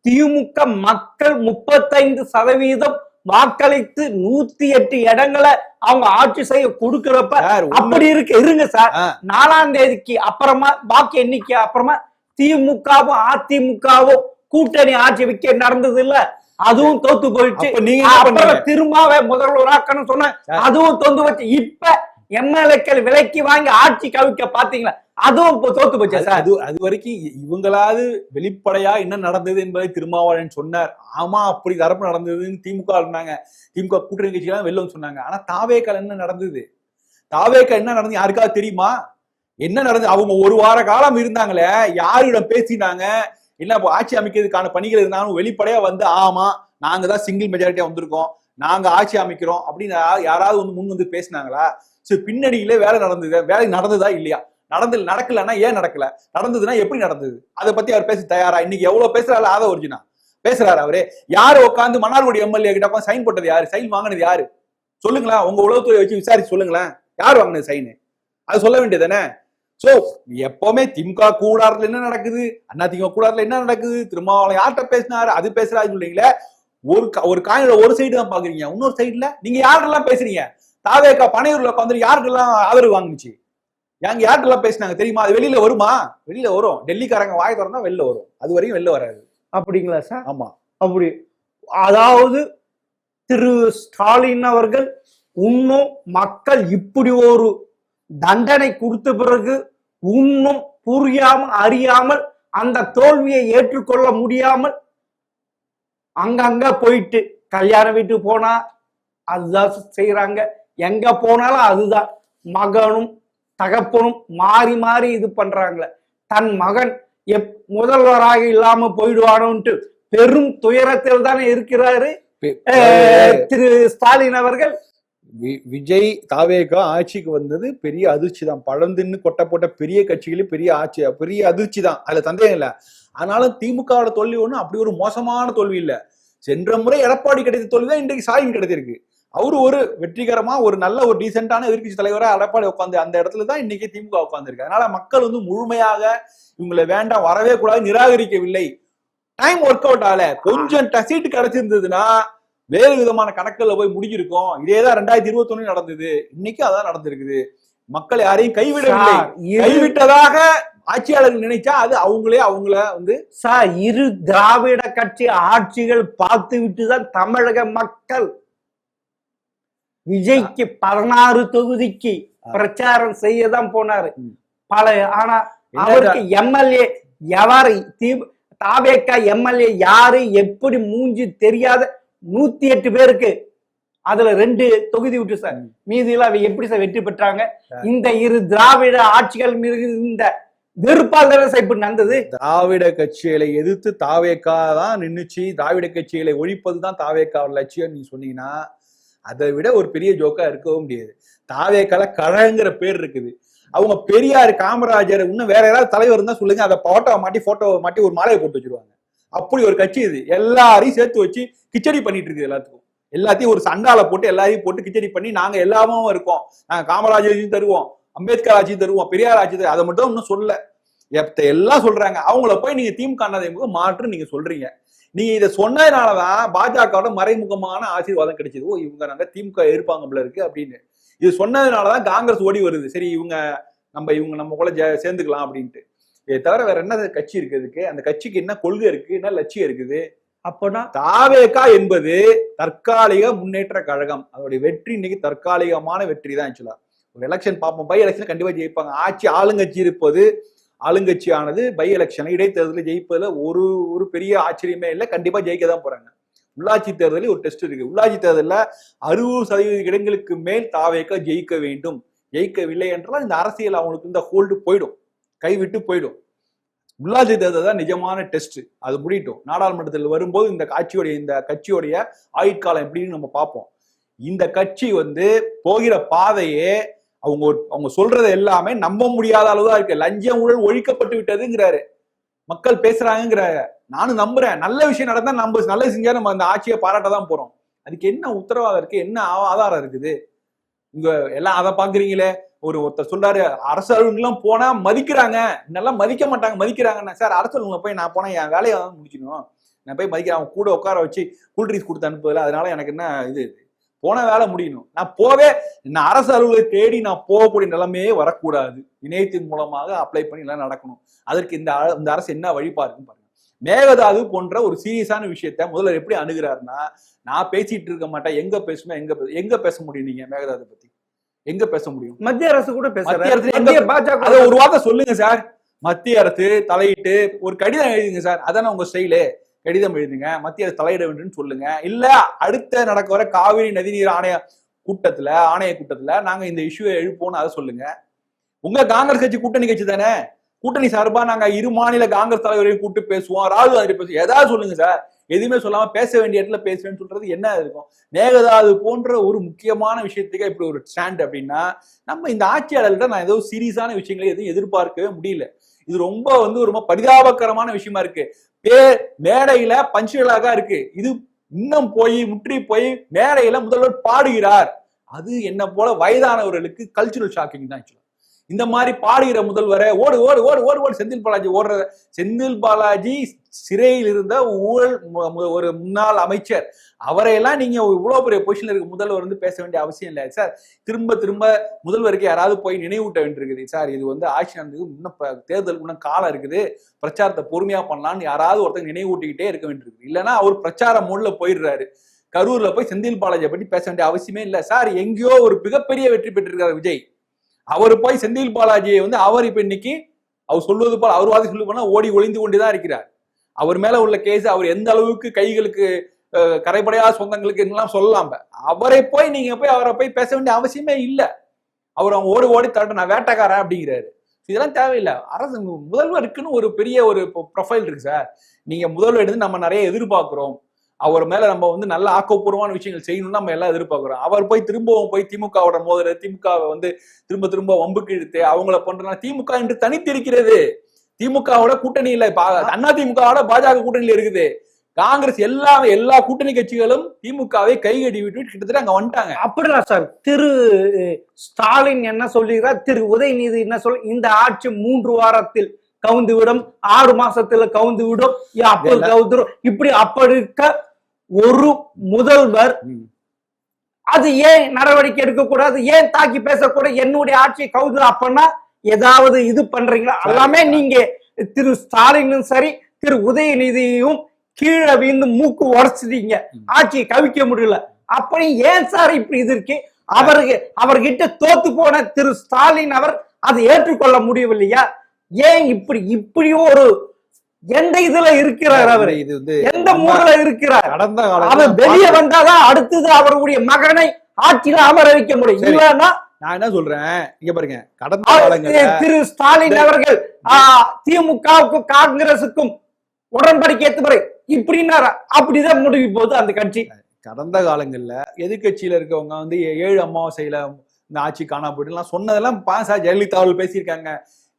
திமுக மக்கள் 35% வாக்களித்து 108 இடங்களை அவங்க ஆட்சி செய்ய கொடுக்கிறப்ப அப்படி இருக்கு. இருங்க சார், 4ஆம் தேதிக்கு அப்புறமா வாக்கு எண்ணிக்கை அப்புறமா திமுகவும் அதிமுகவும் கூட்டணி ஆட்சி வைக்க நடந்தது இல்ல, அதுவும் தோத்து போயிடுச்சு. திரும்பவே முதல்வராக்கணும் சொன்ன, அதுவும் தோத்து போச்சு. இப்ப எம்எல்ஏக்கள் விலைக்கு வாங்கி ஆட்சி கவிக்க பாத்தீங்களா, அதுவும் தோத்து போச்சு சார். அது வரைக்கும் இவங்களாவது வெளிப்படையா என்ன நடந்தது என்பதை திருமாவளவன் சொன்னார். ஆமா அப்படி தரப்பு நடந்ததுன்னு திமுக இருந்தாங்க, திமுக கூட்டணி கட்சியெல்லாம் வெளில சொன்னாங்க. ஆனா தாவேக்கால என்ன நடந்தது, தாவேக்கா என்ன நடந்தது யாருக்காவது தெரியுமா? என்ன நடந்தது? அவங்க ஒரு வார காலம் இருந்தாங்களே, யாரிடம் பேசினாங்க, என்ன ஆட்சி அமைக்கிறதுக்கான பணிகள் இருந்தாலும் வெளிப்படையா ஆமா நாங்க தான் சிங்கிள் மெஜாரிட்டியா வந்திருக்கோம், நாங்க ஆட்சி அமைக்கிறோம் அப்படின்னு யாராவது முன் வந்து பேசினாங்களா? சரி, பின்னணியிலே வேலை நடந்தது, வேலை நடந்ததா இல்லையா? நடக்கலன்னா ஏன் நடக்கல, நடந்ததுன்னா எப்படி நடந்தது, அதை பத்தி அவர் பேச தயாரா? இன்னைக்கு எவ்வளவு பேசுறாரு ஆதா ஒரிஜினா பேசுறாரு அவரு. யாரு உட்காந்து மன்னார்குடி எம்எல்ஏ கிட்ட சைன் போட்டது யாரு, சைன் வாங்கினது யாரு சொல்லுங்களேன். உங்க உளவுத்துறை வச்சு விசாரிச்சு சொல்லுங்களேன், யார் வாங்கினது சைனு, அது சொல்ல வேண்டியது தானே. சோ எப்பவுமே திமுக கூடாரத்துல என்ன நடக்குது, அண்ணா திமுக கூடாரத்துல என்ன நடக்குது, திருமாவளவன் யார்கிட்ட பேசினாரு, அது பேசுறாரு சொல்றீங்களே. ஒரு காயினோட ஒரு சைடு தான் பாக்குறீங்க, இன்னொரு சைடுல நீங்க யாருக்கெல்லாம் பேசுறீங்க? தாவேக்கா பனையூர்ல உட்காந்து யாருக்கெல்லாம் ஆதரவு வாங்குச்சு, யார்கிட்ட பேசினாங்க தெரியுமா? அது வெளியில வருமா? வெளியில வரும். டெல்லிக்காரங்க வாய் திறந்தா வெளில வரும், அது வரையும் வெளில வராது. அப்படிங்களா சார்? ஆமா, அப்படி. அதாவது திரு ஸ்டாலின் அவர்கள் இன்னும் மக்கள் இப்படி ஒரு தண்டனை கொடுத்த பிறகு இன்னும் புரியாமல் அறியாமல் அந்த தோல்வியை ஏற்றுக்கொள்ள முடியாமல் அங்கங்க போயிட்டு கல்யாண வீட்டுக்கு போனா அதுதான் செய்யறாங்க, எங்க போனாலும் அதுதான். மகனும் தகப்பனும் மாறி மாறி இது பண்றாங்களே. தன் மகன் முதல்வராக இல்லாம போயிடுவானோன்ட்டு பெரும் துயரத்தில் தானே இருக்கிறாரு திரு ஸ்டாலின் அவர்கள். விஜய் தாவேகா ஆட்சிக்கு வந்தது பெரிய அதிர்ச்சி தான். பழந்தின்னு கொட்ட போட்ட பெரிய கட்சிகளும் பெரிய அதிர்ச்சி தான், அதுல சந்தேகம் இல்லை. ஆனாலும் திமுகவோட தோல்வி ஒண்ணு அப்படி ஒரு மோசமான தோல்வி இல்லை. சென்ற முறை எடப்பாடி கிடைத்த தோல்வி தான் இன்றைக்கு ஸ்டாலின் கிடைத்திருக்கு. அவரு ஒரு வெற்றிகரமா ஒரு நல்ல ஒரு டீசென்டான எதிர்கட்சி தலைவரா எடப்பாடி உட்காந்து அந்த இடத்துல தான் இன்னைக்கு திமுக உட்காந்துருக்கு. அதனால மக்கள் முழுமையாக இவங்களை வேண்டாம் வரவே கூடாது நிராகரிக்கவில்லை. டைம் ஒர்க் அவுட் ஆகல, கொஞ்சம் சீட்டு கிடைச்சிருந்ததுன்னா வேறு விதமான கணக்குல போய் முடிஞ்சிருக்கும். இதேதான் 2021 நடந்தது, இன்னைக்கு அதான் நடந்திருக்குது. மக்கள் யாரையும் கைவிடவில்லை. கைவிட்டதாக ஆட்சியாளர்கள் நினைச்சா அது அவங்கள சார் இரு திராவிட கட்சி ஆட்சிகள் பார்த்து விட்டுதான் தமிழக மக்கள் விஜய்க்கு 16 தொகுதிக்கு பிரச்சாரம் செய்யதான் போனாரு. ஆனா அவருக்கு எம்எல்ஏ எவரு தாவேகா எம்எல்ஏ யாரு எப்படி மூஞ்சி தெரியாத 108 பேருக்கு அதுல 2 தொகுதி விட்டு சார், மீதியில அவங்க எப்படி சார் வெற்றி பெற்றாங்க? இந்த இரு திராவிட ஆட்சிகள் மீது இந்த வெறுப்பால் இப்படி நடந்தது. திராவிட கட்சிகளை எதிர்த்து தாவேகா தான் நின்னுச்சு. திராவிட கட்சிகளை ஒழிப்பதுதான் தாவேகா லட்சியம் நீ சொன்னீங்கன்னா அதை விட ஒரு பெரிய ஜோக்கா இருக்கவும் முடியாது. தாவேக்கால கழகங்கிற பேர் இருக்குது. அவங்க பெரியார் காமராஜர் இன்னும் வேற யாராவது தலைவர் இருந்தா சொல்லுங்க, அதை போட்டோவை மாட்டி ஒரு மாலையை போட்டு வச்சிருவாங்க. அப்படி ஒரு கட்சி இது. எல்லாரையும் சேர்த்து வச்சு கிச்சடி பண்ணிட்டு இருக்குது. எல்லாத்தையும் ஒரு சண்டால போட்டு எல்லாரையும் போட்டு கிச்சடி பண்ணி நாங்க எல்லாமும் இருக்கோம், நாங்க காமராஜரையும் தருவோம், அம்பேத்கர் ஆட்சி தருவோம், பெரியார் ஆட்சி தருவோம், அதை மட்டும் இன்னும் சொல்ல எல்லாம் சொல்றாங்க. அவங்கள போய் நீங்க திமுக மாற்று நீங்க சொல்றீங்க. நீங்க இதை சொன்னதுனாலதான் பாஜகவோட மறைமுகமான ஆசீர்வாதம் கிடைச்சது. இவங்க நாங்க திமுக இருப்பாங்க போல இருக்கு அப்படின்னு. இது சொன்னதுனாலதான் காங்கிரஸ் ஓடி வருது. சரி இவங்க நம்ம கூட சேர்ந்துக்கலாம் அப்படின்ட்டு. இதை தவிர வேற என்ன கட்சி இருக்குதுக்கு? அந்த கட்சிக்கு என்ன கொள்கை இருக்கு, என்ன லட்சியம் இருக்குது? அப்போனா தாவேகா என்பது தற்காலிக முன்னேற்ற கழகம். அதோடைய வெற்றி இன்னைக்கு தற்காலிகமான வெற்றி தான். ஆக்சுவலா ஒரு எலெக்ஷன் பார்ப்போம், பை எலெக்ஷன் கண்டிப்பா ஜெயிப்பாங்க. ஆளுங்கட்சி இருப்பது, ஆளுங்கட்சியானது பை எலெக்ஷன் இடைத்தேர்தலில் ஜெயிப்பதுல ஒரு பெரிய ஆச்சரியமே இல்லை. கண்டிப்பா ஜெயிக்க தான் போறாங்க. உள்ளாட்சி தேர்தலில் ஒரு டெஸ்ட் இருக்கு. உள்ளாட்சி தேர்தலில் 60% இடங்களுக்கு மேல் தாவேகா ஜெயிக்க வேண்டும். ஜெயிக்கவில்லை என்றால் இந்த அரசியல் அவங்களுக்கு இந்த ஹோல்டு போயிடும், கைவிட்டு போயிடும். உள்ளாட்சி தேர்தல் தான் நிஜமான டெஸ்ட். அது முடியட்டும். நாடாளுமன்றத்தில் வரும்போது இந்த கட்சியோடைய ஆயுட்காலம் எப்படின்னு நம்ம பார்ப்போம். இந்த கட்சி போகிற பாதையே அவங்க சொல்றது எல்லாமே நம்ப முடியாத அளவுதான் இருக்கு. லஞ்சம் ஊழல் ஒழிக்கப்பட்டு விட்டதுங்கிறாரு, மக்கள் பேசுறாங்கிறாரு. நானும் நம்புறேன். நல்ல விஷயம் நடந்தா நம்ம நல்லது செஞ்சா நம்ம அந்த ஆட்சியை பாராட்டதான் போறோம். அதுக்கு என்ன உத்தரவாதம் இருக்கு, என்ன ஆதாரம் இருக்குது? இங்க எல்லாம் அதை பாக்குறீங்களே. ஒருத்தர் சொல்றாரு அரசு அலுவலகம் போனா மதிக்கிறாங்க, நல்லா மதிக்க மாட்டாங்க, மதிக்கிறாங்கன்னா சார் அரசு அலுவலகம் போய் நான் போனா என் வேலையை முடிக்கணும், நான் போய் மதிக்கிறேன். அவங்க கூட உட்கார வச்சு கூல்ட்ரிங்க்ஸ் கொடுத்து அனுப்புதில்ல, அதனால எனக்கு என்ன இது போன வேலை முடியணும். நான் அரசு அலுவலகத்தை தேடி நான் போகக்கூடிய நிலைமையே வரக்கூடாது. இணையத்தின் மூலமாக அப்ளை பண்ணி எல்லாம் நடக்கணும். அதற்கு இந்த அரசு என்ன வழிபாருன்னு பாருங்க. மேகதாது போன்ற ஒரு சீரியஸான விஷயத்த முதல்ல எப்படி அணுகிறாருன்னா, நான் பேசிட்டு இருக்க மாட்டேன், எங்க பேச முடியும்? நீங்க மேகதாது பத்தி எங்க பேச முடியும்? மத்திய அரசு கூட அதை ஒரு வார்த்தை சொல்லுங்க சார். மத்திய அரசு தலையிட்டு ஒரு கடிதம் எழுதுங்க சார். அதான உங்க ஸ்டைலு. கடிதம் எழுதுங்க, மத்திய அரசு தலையிட வேண்டும் சொல்லுங்க. இல்ல அடுத்த நடக்க வர காவிரி நதிநீர் ஆணைய கூட்டத்துல நாங்க இந்த இஷ்யூவை எழுப்போம்னு அதை சொல்லுங்க. உங்க காங்கிரஸ் கட்சி கூட்டணி கட்சி தானே, கூட்டணி சார்பா நாங்க இரு மாநில காங்கிரஸ் தலைவரையும் கூப்பிட்டு பேசுவோம், ராகுல் காந்தி பேசுவோம், ஏதாவது சொல்லுங்க சார். எதுவுமே சொல்லாம பேச வேண்டிய இடத்துல பேசுவேன்னு சொல்றது என்ன இருக்கும்? மேகதாது போன்ற ஒரு முக்கியமான விஷயத்துக்கு இப்படி ஒரு ஸ்டாண்ட் அப்படின்னா, நம்ம இந்த ஆட்சியாளர்கிட்ட நான் ஏதோ சீரியஸான விஷயங்களை எதுவும் எதிர்பார்க்கவே முடியல. இது ரொம்ப பரிதாபகரமான விஷயமா இருக்கு. மேடையில பஞ்சுகளாக இருக்கு. இது இன்னும் முற்றி போய் மேடையில முதல்வர் பாடுகிறார். அது என்ன போல வயதானவர்களுக்கு கல்ச்சுரல் ஷாக்கிங் தான். இந்த மாதிரி பாடுகிற முதல்வரை ஓடு ஓடு ஓடு ஓடு ஓடு செந்தில் பாலாஜி ஓடுற. செந்தில் பாலாஜி சிறையில் இருந்த ஒரு முன்னாள் அமைச்சர், அவரையெல்லாம் நீங்க இவ்வளவு பெரிய பொசிஷன்ல இருக்க முதல்வர் பேச வேண்டிய அவசியம் இல்லை சார். திரும்ப முதல்வருக்கு யாராவது போய் நினைவூட்ட வேண்டியிருக்குது சார். இது ஆட்சி நடந்தது, இன்னும் தேர்தலுக்கு இன்னும் காலம் இருக்குது, பிரச்சாரத்தை பொறுமையா பண்ணலாம்னு யாராவது ஒருத்தர் நினைவூட்டிக்கிட்டே இருக்க வேண்டியிருக்கு. இல்லைன்னா அவர் பிரச்சார மோட்ல போயிடுறாரு. கரூர்ல போய் செந்தில் பாலாஜியை பற்றி பேச வேண்டிய அவசியமே இல்லை சார். எங்கேயோ ஒரு மிகப்பெரிய வெற்றி பெற்றிருக்காரு விஜய். அவர் போய் செந்தில் பாலாஜியை வந்து அவர் இப்ப இன்னைக்கு அவர் சொல்வது போல அவர் வாதி சொல்லி போனா ஓடி ஒளிந்து கொண்டுதான் இருக்கிறார். அவர் மேல உள்ள கேஸ் அவர் எந்த அளவுக்கு கைகளுக்கு கரைபடையாத சொந்தங்களுக்கு என்னெல்லாம் சொல்லலாம். அவரை போய் நீங்க போய் அவரை போய் பேச வேண்டிய அவசியமே இல்லை. அவர் அவங்க ஓடி ஓடி தரட்டும், நான் வேட்டைக்காரன் அப்படிங்கிறாரு. இதெல்லாம் தேவையில்லை. அரசு முதல்வருக்குன்னு ஒரு பெரிய ஒரு ப்ரொஃபைல் இருக்கு சார். நீங்க முதல்வர் எடுத்து நம்ம நிறைய எதிர்பார்க்கிறோம். அவர் மேல நம்ம வந்து நல்ல ஆக்கப்பூர்வமான விஷயங்கள் செய்யணும்னு நம்ம எல்லாம் எதிர்பார்க்கிறோம். அவர் போய் திரும்பவும் போய் திமுகவோட மோதல திமுகவை வந்து திரும்ப திரும்ப வம்புக்கு இழுத்து அவங்கள பண்றதுனா திமுக என்று தனித்திருக்கிறது. திமுகவோட கூட்டணி இல்ல, அண்ணா திமுகவோட பாஜக கூட்டணியில இருக்குது. காங்கிரஸ் எல்லா கூட்டணி கட்சிகளும் திமுகவை கைகட்டி விட்டு கிட்டத்தட்ட அங்க வந்துட்டாங்க. அப்படிலாம் சார் திரு ஸ்டாலின் என்ன சொல்லுகிறார், திரு உதயநிதி என்ன சொல்ல, இந்த ஆட்சி 3 வாரத்தில் கவுந்து விடும், 6 மாசத்துல கவுந்து விடும், அப்படி கவுந்துரும், இப்படி அப்படி இருக்க ஒரு முதல்வர் அது ஏன் நடவடிக்கை எடுக்கக்கூடாது, ஏன் தாக்கி பேசக்கூடாது, என்னுடைய ஆட்சியை கவுந்து அப்படின்னா ஏதாவது இது பண்றீங்களா? எல்லாமே நீங்க திரு ஸ்டாலினும் சரி திரு உதயநிதியும் கீழே வீழ்ந்து மூக்கு உடச்சிட்டீங்க, ஆட்சியை கவிக்க முடியல. அப்படி ஏன் சார் இப்படி இது இருக்கு? அவர்கிட்ட தோத்து போன திரு ஸ்டாலின் அவர் அதை ஏற்றுக்கொள்ள முடியவில்லையா? ஏன் இப்படி ஒரு எந்த இதுல இருக்கிறார் அவர், இது வந்து எந்த மூடுல இருக்கிறார்? கடந்த அவர் வெளியே வந்தாதான் அடுத்தது அவருடைய மகனை ஆட்சியில அமர வைக்க முடியும். இல்லன்னா நான் என்ன சொல்றேன், இங்க பாருங்க, கடந்த காலங்கள்ல திரு ஸ்டாலின் அவர்கள் திமுகவுக்கும் காங்கிரசுக்கும் உடன்படிக்கை ஏற்று இப்படின்னா அப்படிதான் முடிவு போகுது அந்த கட்சி. கடந்த காலங்கள்ல எதிர்கட்சியில இருக்கவங்க வந்து 7 அமாவாசையில இந்த ஆட்சி காணா போயிட்டுலாம் சொன்னதெல்லாம் ஜெயலலிதா அவர்கள் பேசியிருக்காங்க,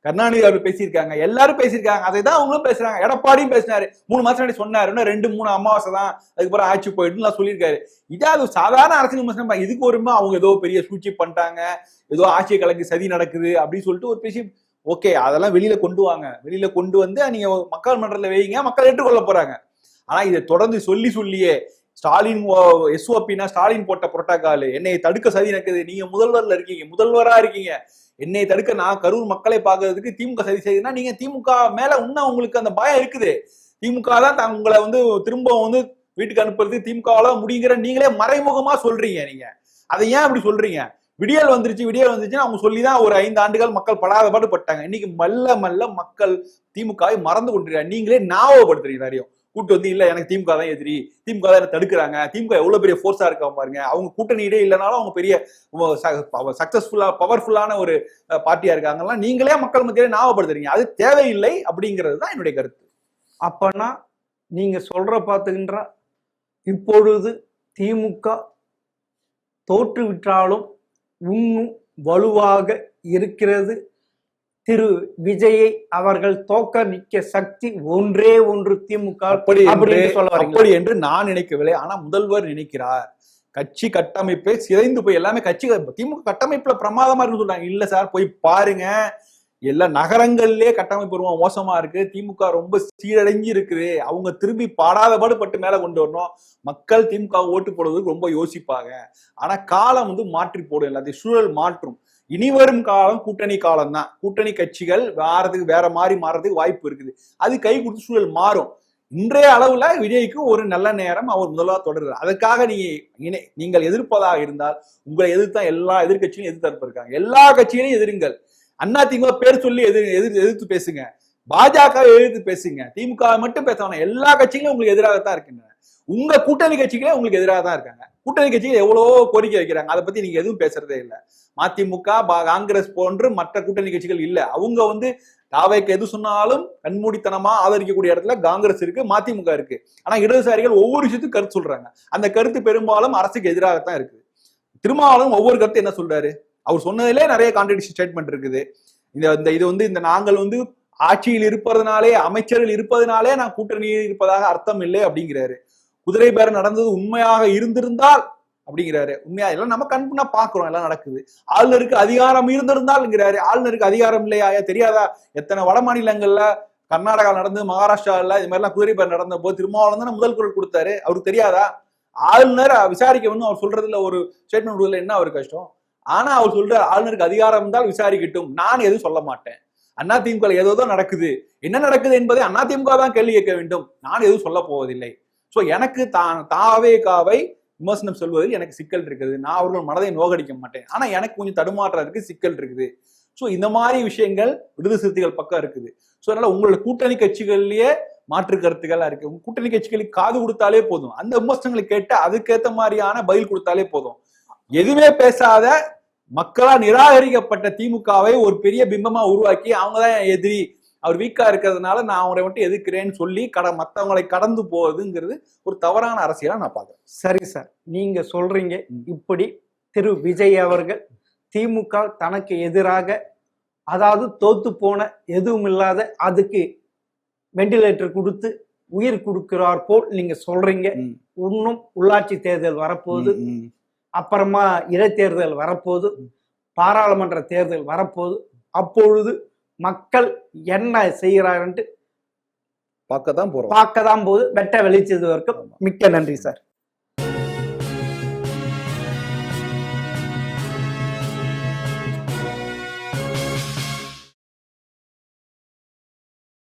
கருணாநிதி அவர்கள் பேசியிருக்காங்க, எல்லாரும் பேசியிருக்காங்க. அதை தான் அவங்களும் பேசுறாங்க. எடப்பாடியும் பேசினாரு, 3 மாசம் முன்னாடி சொன்னாரு, 2-3 அமாவாசை தான் அதுக்கப்புறம் ஆட்சி போயிட்டுலாம் சொல்லியிருக்காரு. இதாவது சாதாரண அரசியல் விமர்சனம். இதுக்கு ஒருமா அவங்க ஏதோ பெரிய சூழ்ச்சி பண்ணிட்டாங்க, ஏதோ ஆட்சியை கலக்கு சதி நடக்குது அப்படின்னு சொல்லிட்டு ஒரு விஷயம். ஓகே, அதெல்லாம் வெளியில கொண்டு வாங்க, வெளியில கொண்டு வந்து நீங்க மக்கள் மன்றத்துல வைங்க, மக்கள் ஏற்றுக்கொள்ள போறாங்க. ஆனா இதை தொடர்ந்து சொல்லியே ஸ்டாலின் எஸ்ஓபினா ஸ்டாலின் போட்ட புரோட்டோகால், என்னை தடுக்க சதி நடக்குது, நீங்க முதல்வர்ல இருக்கீங்க, முதல்வரா இருக்கீங்க, என்னை தடுக்க நான் கரூர் மக்களை பார்க்கறதுக்கு திமுக சதி செய்யுதுன்னா நீங்க திமுக மேல இன்னும் உங்களுக்கு அந்த பயம் இருக்குது. திமுக தான் உங்களை வந்து திரும்ப வந்து வீட்டுக்கு அனுப்புறது திமுகவால முடிங்கிற நீங்களே மறைமுகமா சொல்றீங்க. நீங்க அதை ஏன் அப்படி சொல்றீங்க? விடியல் வந்துருச்சுன்னு அவங்க சொல்லிதான் ஒரு 5 ஆண்டுகள் மக்கள் படாத பாடு பட்டாங்க. இன்னைக்கு மெல்ல மக்கள் திமுகவை மறந்து கொண்டிருக்காங்க. நீங்களே ஞாபகப்படுத்துறீங்க. நிறைய கூட்டு வந்து இல்ல எனக்கு திமுக தான் எதிரி, திமுக தான் தடுக்கிறாங்க, திமுக எவ்வளவு பெரிய ஃபோர்ஸா இருக்கா பாருங்க, அவங்க கூட்டணியிலே இல்லைனாலும் அவங்க பெரிய சக்சஸ்ஃபுல்லா பவர்ஃபுல்லான ஒரு பார்ட்டியா இருக்காங்கலாம் நீங்களே மக்கள் மத்தியிலே ஞாபகப்படுத்துறீங்க. அது தேவையில்லை அப்படிங்கிறது தான் என்னுடைய கருத்து. அப்பனா நீங்க சொல்ற பாத்துக்கின்ற இப்பொழுது திமுக தோற்றுவிட்டாலும் இன்னும் வலுவாக இருக்கிறது. திரு விஜயை அவர்கள் தோற்கடிக்க சக்தி ஒன்றே ஒன்று திமுக அப்படி என்று நான் நினைக்கவில்லை. ஆனா முதல்வர் நினைக்கிறார். கட்சி கட்டமைப்பே சிதைந்து போய் எல்லாமே கட்சி திமுக கட்டமைப்புல பிரமாதமா இருக்குன்னு சொல்றாங்க. இல்ல சார், போய் பாருங்க, எல்லா நகரங்கள்லயே கட்டமைப்பு ரொம்ப மோசமா இருக்கு, திமுக ரொம்ப சீரடைஞ்சு இருக்குது. அவங்க திரும்பி பாடாதபாடு பட்டு மேல கொண்டு வரணும். மக்கள் திமுக ஓட்டு போடுவதற்கு ரொம்ப யோசிப்பாங்க. ஆனா காலம் வந்து மாற்றி போடும், எல்லாத்தையும் சூழல் மாற்றும். இனி வரும் காலம் கூட்டணி காலம் தான். கூட்டணி கட்சிகள் வேற மாதிரி மாறதுக்கு வாய்ப்பு இருக்குது. அது கை கொடுத்து சூழல் மாறும். இன்றைய அளவுல விஜய்க்கு ஒரு நல்ல நேரம், அவர் முதல்வராக தொடர்கிறார். அதற்காக நீங்கள் எதிர்ப்பதாக இருந்தால் உங்களை எதிர்த்தான் எல்லா எதிர்கட்சியும் எதிர்த்து இருக்காங்க. எல்லா கட்சிகளையும் எதிருங்கள். அதிமுக பேர் சொல்லி எதிர்த்து பேசுங்க, பாஜக எதிர்த்து பேசுங்க, திமுக மட்டும் பேசணும். எல்லா கட்சிகளும் உங்களுக்கு எதிராகத்தான் இருக்கின்றன. உங்க கூட்டணி கட்சிகளே உங்களுக்கு எதிராக தான் இருக்காங்க. கூட்டணி கட்சிகள் எவ்வளவோ கோரிக்கை வைக்கிறாங்க, அதை பத்தி நீங்க எதுவும் பேசுறதே இல்லை. மதிமுக காங்கிரஸ் போன்று மற்ற கூட்டணி கட்சிகள் இல்ல. அவங்க வந்து தாவேக்கு எது சொன்னாலும் கண்மூடித்தனமா ஆதரிக்கக்கூடிய இடத்துல காங்கிரஸ் இருக்கு, மதிமுக இருக்கு. ஆனா இடதுசாரிகள் ஒவ்வொரு விஷயத்துக்கும் கருத்து சொல்றாங்க. அந்த கருத்து பெரும்பாலும் அரசுக்கு எதிராகத்தான் இருக்கு. திருமாவளவன் ஒவ்வொரு கருத்து என்ன சொல்றாரு, அவர் சொன்னதிலே நிறைய கான்ட்ரடிக்ஷன் ஸ்டேட்மெண்ட் இருக்குது. இது வந்து இந்த நாங்கள் வந்து ஆட்சியில் இருப்பதனாலே, அமைச்சர்கள் இருப்பதனாலே நான் கூட்டணியில் இருப்பதாக அர்த்தம் இல்லை அப்படிங்கிறாரு. குதிரை பேரம் நடந்தது உண்மையாக இருந்திருந்தால் அப்படிங்கிறாரு. உண்மையா எல்லாம் நம்ம கண்புனா பாக்குறோம், எல்லாம் நடக்குது. ஆளுநருக்கு அதிகாரம் இருந்திருந்தால்ங்கிறாரு. ஆளுநருக்கு அதிகாரம் இல்லையா? தெரியாதா? எத்தனை வட மாநிலங்கள்ல, கர்நாடகா நடந்து, மகாராஷ்டிரால இது மாதிரிலாம் குதிரை பேரம் நடந்த போது திருமாவளவன் தானே முதல் குரல் கொடுத்தாரு. அவருக்கு தெரியாதா? ஆளுநர் விசாரிக்க வந்து அவர் சொல்றதுல ஒரு ஸ்டேட்மெண்ட் கொடுக்கல, என்ன அவர் கஷ்டம்? ஆனா அவர் சொல்ற ஆளுநருக்கு அதிகாரம் இருந்தால் விசாரிக்கட்டும், நான் எதுவும் சொல்ல மாட்டேன். அதிமுக ஏதோ நடக்குது, என்ன நடக்குது என்பதை அதிமுக தான் கேள்வி கேட்க வேண்டும், நான் எதுவும் சொல்ல போவதில்லை. சோ எனக்கு தாவேகாவை விமர்சனம் சொல்வதில் எனக்கு சிக்கல் இருக்குது, நான் அவர்கள் மனதை நோகடிக்க மாட்டேன், ஆனா எனக்கு கொஞ்சம் தடுமாற்றம் இருக்கு, சிக்கல் இருக்குது. ஸோ இந்த மாதிரி விஷயங்கள் விடுதலை சிறுத்தைகள் பக்கம் இருக்குது. ஸோ அதனால உங்களோட கூட்டணி கட்சிகள்லயே மாற்று கருத்துக்களா இருக்கு. உங்க கூட்டணி கட்சிகளுக்கு காது கொடுத்தாலே போதும், அந்த விமர்சனங்களை கேட்டு அதுக்கேற்ற மாதிரியான பதில் கொடுத்தாலே போதும். எதுவுமே பேசாத மக்களா நிராகரிக்கப்பட்ட திமுகவை ஒரு பெரிய பிம்பமா உருவாக்கி அவங்கதான் எதிரி, அவர் வீக்கா இருக்கிறதுனால நான் அவரை மட்டும் எதிர்க்கிறேன்னு சொல்லி மத்தவங்களை கடந்து போவதுங்கிறது ஒரு தவறான அரசியலா நான் பாக்குறேன். சரி சார், நீங்க சொல்றீங்க இப்படி திரு விஜய் அவர்கள் திமுக தனக்கு எதிராக, அதாவது தோத்து போன எதுவும் இல்லாத அதுக்கு வெண்டிலேட்டர் கொடுத்து உயிர் கொடுக்கிறார் போல் நீங்க சொல்றீங்க. இன்னும் உள்ளாட்சி தேர்தல் வரப்போகுது, அப்புறமா இடைத்தேர்தல் வரப்போகுது, பாராளுமன்ற தேர்தல் வரப்போகுது. அப்பொழுது மக்கள் என்ன செய்கிறார்கள் பார்க்கத்தான் போகுது. வெட்ட வெளிச்சது வரைக்கும் மிக்க நன்றி சார்.